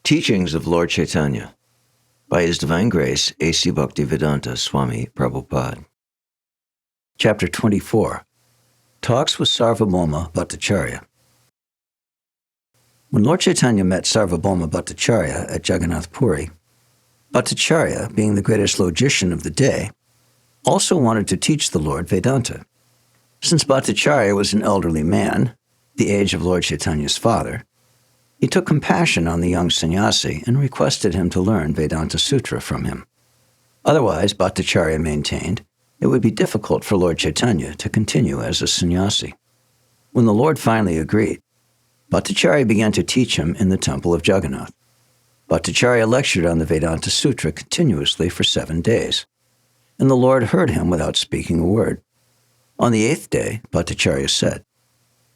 Teachings of Lord Caitanya by His Divine Grace, A.C. Bhaktivedanta Swami Prabhupāda. Chapter 24. Talks with Sārvabhauma Bhaṭṭācārya. When Lord Caitanya met Sārvabhauma Bhaṭṭācārya at Jagannath Puri, Bhaṭṭācārya, being the greatest logician of the day, also wanted to teach the Lord Vedanta. Since Bhaṭṭācārya was an elderly man, the age of Lord Caitanya's father, he took compassion on the young sannyasi and requested him to learn Vedanta Sutra from him. Otherwise, Bhaṭṭācārya maintained, it would be difficult for Lord Caitanya to continue as a sannyasi. When the Lord finally agreed, Bhaṭṭācārya began to teach him in the temple of Jagannath. Bhaṭṭācārya lectured on the Vedanta Sutra continuously for 7 days, and the Lord heard him without speaking a word. On the 8th day, Bhaṭṭācārya said,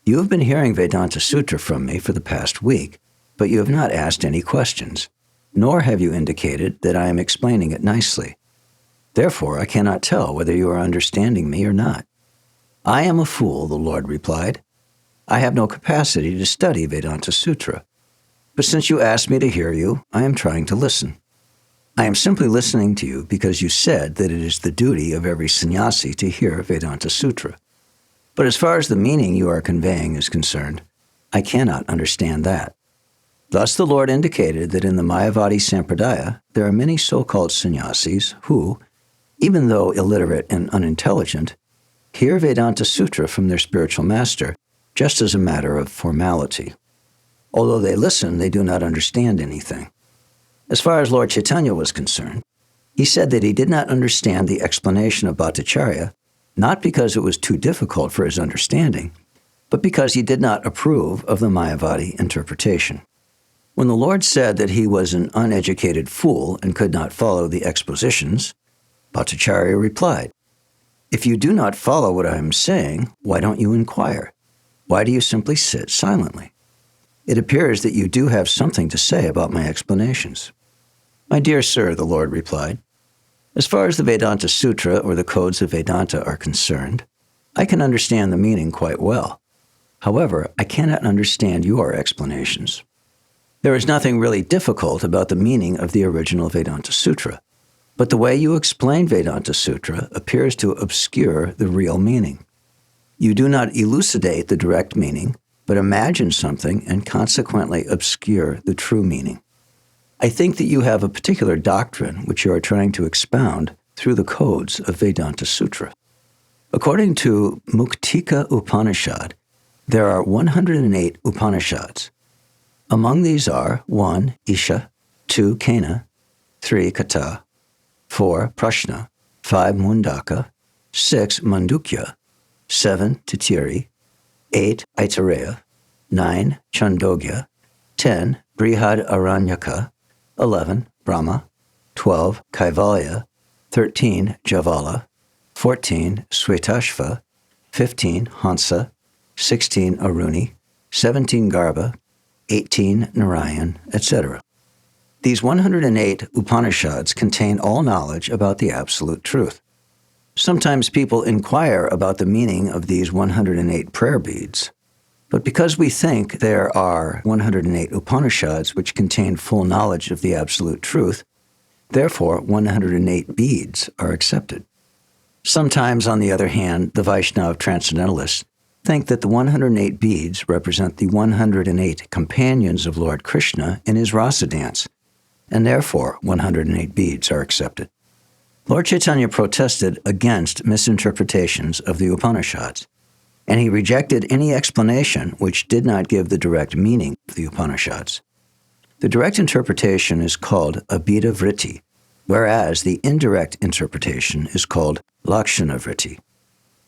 "You have been hearing Vedanta Sutra from me for the past week, but you have not asked any questions, nor have you indicated that I am explaining it nicely. Therefore, I cannot tell whether you are understanding me or not." "I am a fool," the Lord replied. "I have no capacity to study Vedanta Sutra. But since you asked me to hear you, I am trying to listen. I am simply listening to you because you said that it is the duty of every sannyasi to hear Vedanta Sutra. But as far as the meaning you are conveying is concerned, I cannot understand that." Thus the Lord indicated that in the Mayavadi Sampradaya, there are many so-called sannyasis who, even though illiterate and unintelligent, hear Vedanta Sutra from their spiritual master just as a matter of formality. Although they listen, they do not understand anything. As far as Lord Caitanya was concerned, he said that he did not understand the explanation of Bhaṭṭācārya, not because it was too difficult for his understanding, but because he did not approve of the Mayavadi interpretation. When the Lord said that he was an uneducated fool and could not follow the expositions, Bhaṭṭācārya replied, "If you do not follow what I am saying, why don't you inquire? Why do you simply sit silently? It appears that you do have something to say about my explanations." "My dear sir," the Lord replied, "as far as the Vedanta Sutra or the codes of Vedanta are concerned, I can understand the meaning quite well. However, I cannot understand your explanations. There is nothing really difficult about the meaning of the original Vedanta Sutra, but the way you explain Vedanta Sutra appears to obscure the real meaning. You do not elucidate the direct meaning, but imagine something and consequently obscure the true meaning. I think that you have a particular doctrine which you are trying to expound through the codes of Vedanta Sutra. According to Muktika Upanishad, there are 108 Upanishads. Among these are 1. Isha, 2. Kena, 3. Kata, 4. Prashna, 5. Mundaka, 6. Mandukya, 7. Titiri, 8. Aitareya, 9. Chandogya, 10. Brihad Aranyaka, 11. Brahma, 12. Kaivalya, 13. Javala, 14. Svetashva, 15. Hansa, 16. Aruni, 17. Garbha, 18. Narayan, etc. These 108 Upanishads contain all knowledge about the absolute truth. Sometimes people inquire about the meaning of these 108 prayer beads, but because we think there are 108 Upanishads which contain full knowledge of the absolute truth, therefore 108 beads are accepted. Sometimes, on the other hand, the Vaishnava transcendentalists think that the 108 beads represent the 108 companions of Lord Krishna in his rasa dance, and therefore 108 beads are accepted. Lord Caitanya protested against misinterpretations of the Upanishads, and he rejected any explanation which did not give the direct meaning of the Upanishads. The direct interpretation is called abhida vritti, whereas the indirect interpretation is called lakshana vritti.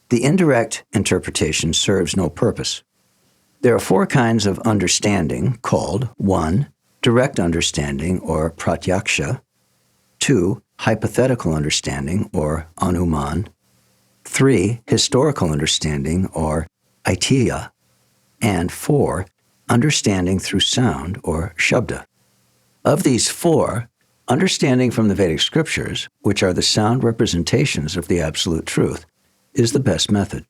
The indirect interpretation serves no purpose. There are 4 kinds of understanding called 1. Direct understanding, or pratyaksha, 2. Hypothetical understanding, or anuman, 3. Historical understanding, or aitiya, and 4. Understanding through sound, or shabda. Of these 4, understanding from the Vedic scriptures, which are the sound representations of the absolute truth, is the best method.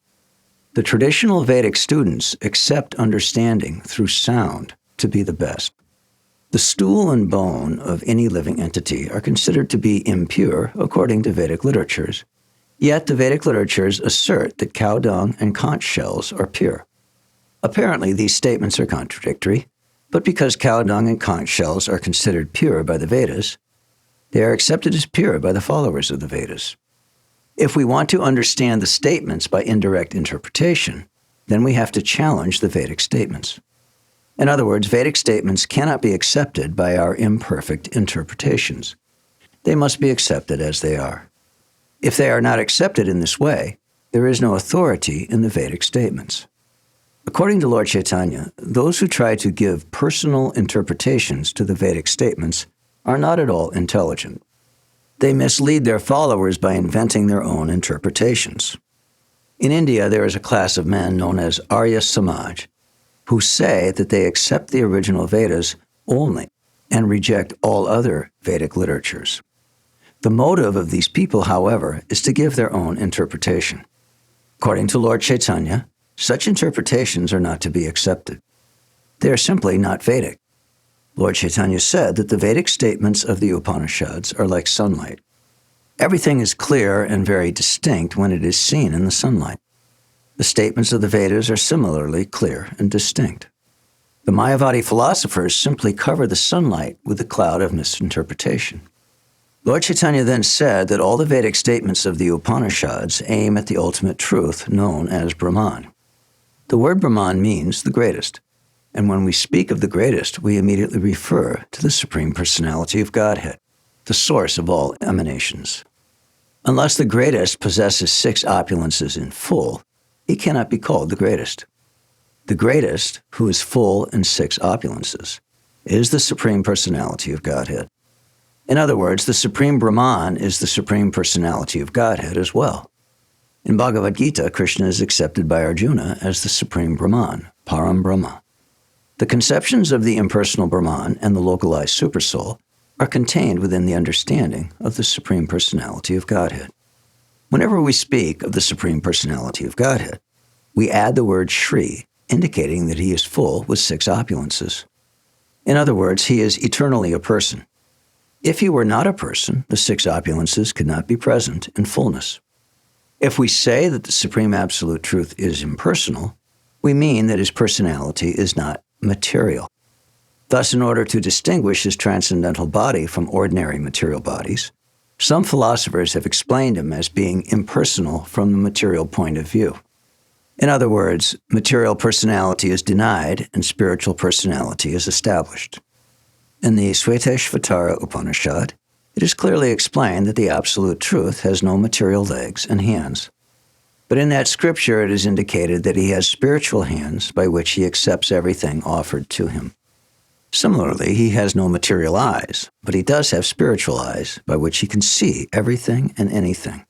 The traditional Vedic students accept understanding through sound to be the best. The stool and bone of any living entity are considered to be impure according to Vedic literatures, yet the Vedic literatures assert that cow dung and conch shells are pure. Apparently, these statements are contradictory, but because cow dung and conch shells are considered pure by the Vedas, they are accepted as pure by the followers of the Vedas. If we want to understand the statements by indirect interpretation, then we have to challenge the Vedic statements. In other words, Vedic statements cannot be accepted by our imperfect interpretations. They must be accepted as they are. If they are not accepted in this way, there is no authority in the Vedic statements. According to Lord Caitanya, those who try to give personal interpretations to the Vedic statements are not at all intelligent. They mislead their followers by inventing their own interpretations. In India, there is a class of men known as Arya Samaj, who say that they accept the original Vedas only and reject all other Vedic literatures. The motive of these people, however, is to give their own interpretation. According to Lord Caitanya, such interpretations are not to be accepted. They are simply not Vedic. Lord Caitanya said that the Vedic statements of the Upanishads are like sunlight. Everything is clear and very distinct when it is seen in the sunlight. The statements of the Vedas are similarly clear and distinct. The Mayavadi philosophers simply cover the sunlight with a cloud of misinterpretation. Lord Caitanya then said that all the Vedic statements of the Upanishads aim at the ultimate truth known as Brahman. The word Brahman means the greatest, and when we speak of the greatest, we immediately refer to the Supreme Personality of Godhead, the source of all emanations. Unless the greatest possesses 6 opulences in full, he cannot be called the greatest. The greatest, who is full in 6 opulences, is the Supreme Personality of Godhead. In other words, the Supreme Brahman is the Supreme Personality of Godhead as well. In Bhagavad Gita, Krishna is accepted by Arjuna as the Supreme Brahman, Param Brahma. The conceptions of the impersonal Brahman and the localized Supersoul are contained within the understanding of the Supreme Personality of Godhead. Whenever we speak of the Supreme Personality of Godhead, we add the word Shri, indicating that he is full with 6 opulences. In other words, he is eternally a person. If he were not a person, the 6 opulences could not be present in fullness. If we say that the Supreme Absolute Truth is impersonal, we mean that his personality is not material. Thus, in order to distinguish his transcendental body from ordinary material bodies, some philosophers have explained him as being impersonal from the material point of view. In other words, material personality is denied and spiritual personality is established. In the Svetashvatara Upanishad, it is clearly explained that the Absolute Truth has no material legs and hands. But in that scripture, it is indicated that he has spiritual hands by which he accepts everything offered to him. Similarly, he has no material eyes, but he does have spiritual eyes by which he can see everything and anything.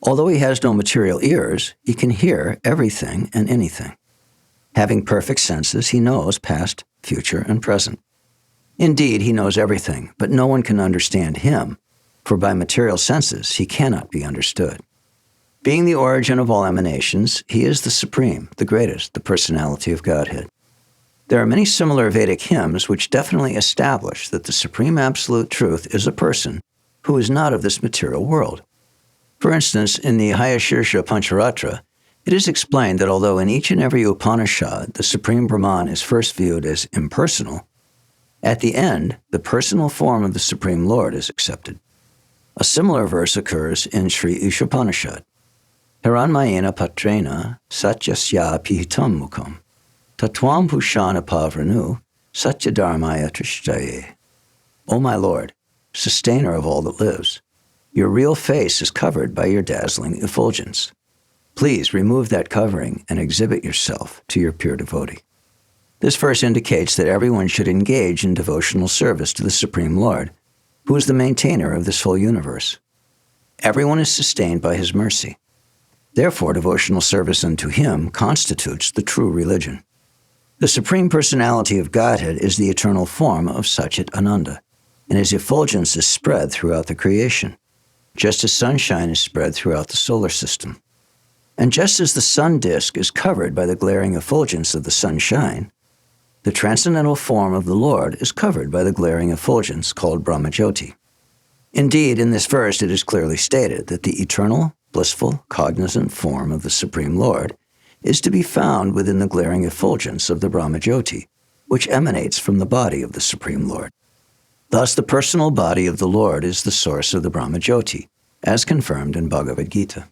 Although he has no material ears, he can hear everything and anything. Having perfect senses, he knows past, future, and present. Indeed, he knows everything, but no one can understand him, for by material senses he cannot be understood. Being the origin of all emanations, he is the Supreme, the greatest, the Personality of Godhead. There are many similar Vedic hymns which definitely establish that the Supreme Absolute Truth is a person who is not of this material world. For instance, in the Hayashirsha Pancharatra, it is explained that although in each and every Upanishad the Supreme Brahman is first viewed as impersonal, at the end, the personal form of the Supreme Lord is accepted. A similar verse occurs in Sri Ishopanishad. Hiranmayena patrena satyasya pihitam mukham tatvam pushana pavranu satyadharmaya trishtaye. O my Lord, sustainer of all that lives, your real face is covered by your dazzling effulgence. Please remove that covering and exhibit yourself to your pure devotee. This verse indicates that everyone should engage in devotional service to the Supreme Lord, who is the maintainer of this whole universe. Everyone is sustained by his mercy. Therefore, devotional service unto him constitutes the true religion. The Supreme Personality of Godhead is the eternal form of Satchit Ananda, and his effulgence is spread throughout the creation, just as sunshine is spread throughout the solar system. And just as the sun disk is covered by the glaring effulgence of the sunshine, The transcendental form of the Lord is covered by the glaring effulgence called Brahmajyoti. Indeed, in this verse it is clearly stated that the eternal, blissful, cognizant form of the Supreme Lord is to be found within the glaring effulgence of the Brahmajyoti, which emanates from the body of the Supreme Lord. Thus, the personal body of the Lord is the source of the Brahmajyoti, as confirmed in Bhagavad Gita.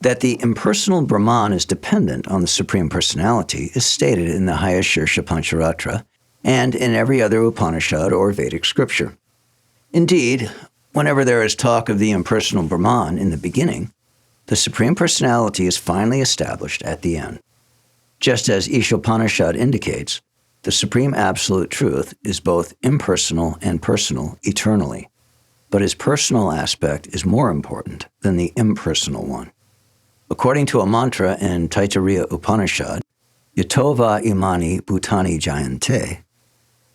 That the impersonal Brahman is dependent on the Supreme Personality is stated in the Hayashirsha Pancharatra and in every other Upanishad or Vedic scripture. Indeed, whenever there is talk of the impersonal Brahman in the beginning, the Supreme Personality is finally established at the end. Just as Ishopanishad indicates, the Supreme Absolute Truth is both impersonal and personal eternally, but his personal aspect is more important than the impersonal one. According to a mantra in Taittiriya Upanishad, Yatova imani bhutani jayante,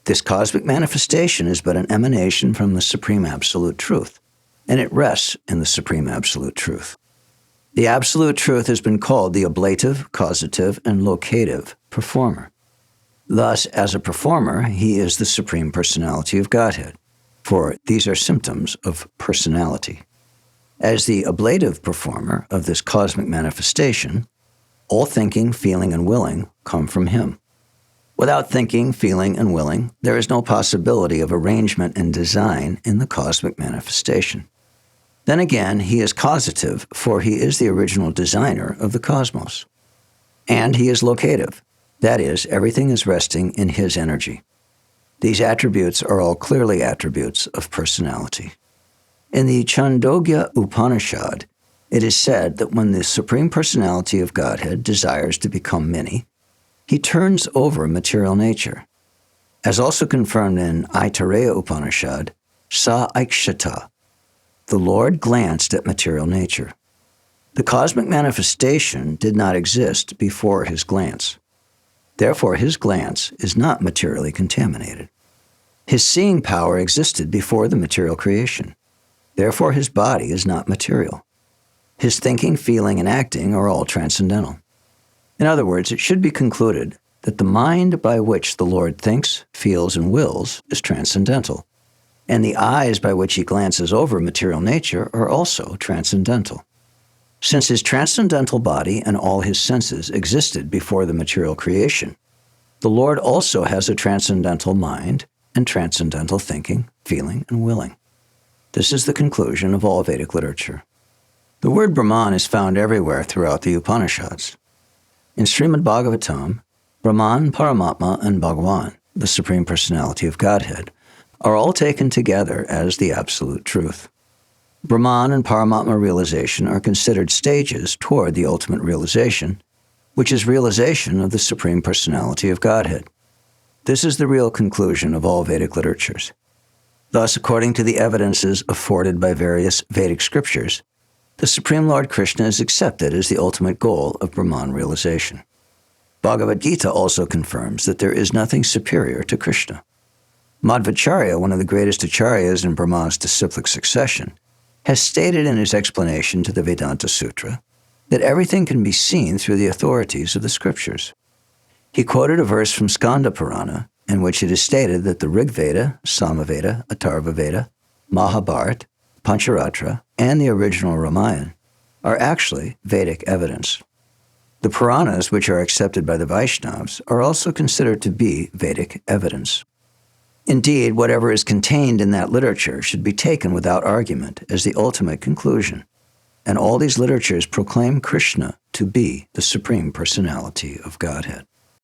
this cosmic manifestation is but an emanation from the Supreme Absolute Truth, and it rests in the Supreme Absolute Truth. The Absolute Truth has been called the ablative, causative, and locative performer. Thus, as a performer, he is the Supreme Personality of Godhead, for these are symptoms of personality. As the ablative performer of this cosmic manifestation, all thinking, feeling, and willing come from him. Without thinking, feeling, and willing, there is no possibility of arrangement and design in the cosmic manifestation. Then again, he is causative, for he is the original designer of the cosmos. And he is locative, that is, everything is resting in his energy. These attributes are all clearly attributes of personality. In the Chandogya Upanishad, it is said that when the Supreme Personality of Godhead desires to become many, he turns over material nature. As also confirmed in Aitareya Upanishad, Sa Aikshata, the Lord glanced at material nature. The cosmic manifestation did not exist before his glance. Therefore, his glance is not materially contaminated. His seeing power existed before the material creation. Therefore, his body is not material. His thinking, feeling, and acting are all transcendental. In other words, it should be concluded that the mind by which the Lord thinks, feels, and wills is transcendental, and the eyes by which he glances over material nature are also transcendental. Since his transcendental body and all his senses existed before the material creation, the Lord also has a transcendental mind and transcendental thinking, feeling, and willing. This is the conclusion of all Vedic literature. The word Brahman is found everywhere throughout the Upanishads. In Srimad Bhagavatam, Brahman, Paramatma, and Bhagavan, the Supreme Personality of Godhead, are all taken together as the Absolute Truth. Brahman and Paramatma realization are considered stages toward the ultimate realization, which is realization of the Supreme Personality of Godhead. This is the real conclusion of all Vedic literatures. Thus, according to the evidences afforded by various Vedic scriptures, the Supreme Lord Krishna is accepted as the ultimate goal of Brahman realization. Bhagavad Gita also confirms that there is nothing superior to Krishna. Madhvacharya, one of the greatest acharyas in Brahma's disciplic succession, has stated in his explanation to the Vedanta Sutra that everything can be seen through the authorities of the scriptures. He quoted a verse from Skanda Purana in which it is stated that the Rig Veda, Samaveda, Atharva Veda, Mahabharata, Pancharatra, and the original Ramayana are actually Vedic evidence. The Puranas, which are accepted by the Vaishnavas, are also considered to be Vedic evidence. Indeed, whatever is contained in that literature should be taken without argument as the ultimate conclusion, and all these literatures proclaim Krishna to be the Supreme Personality of Godhead.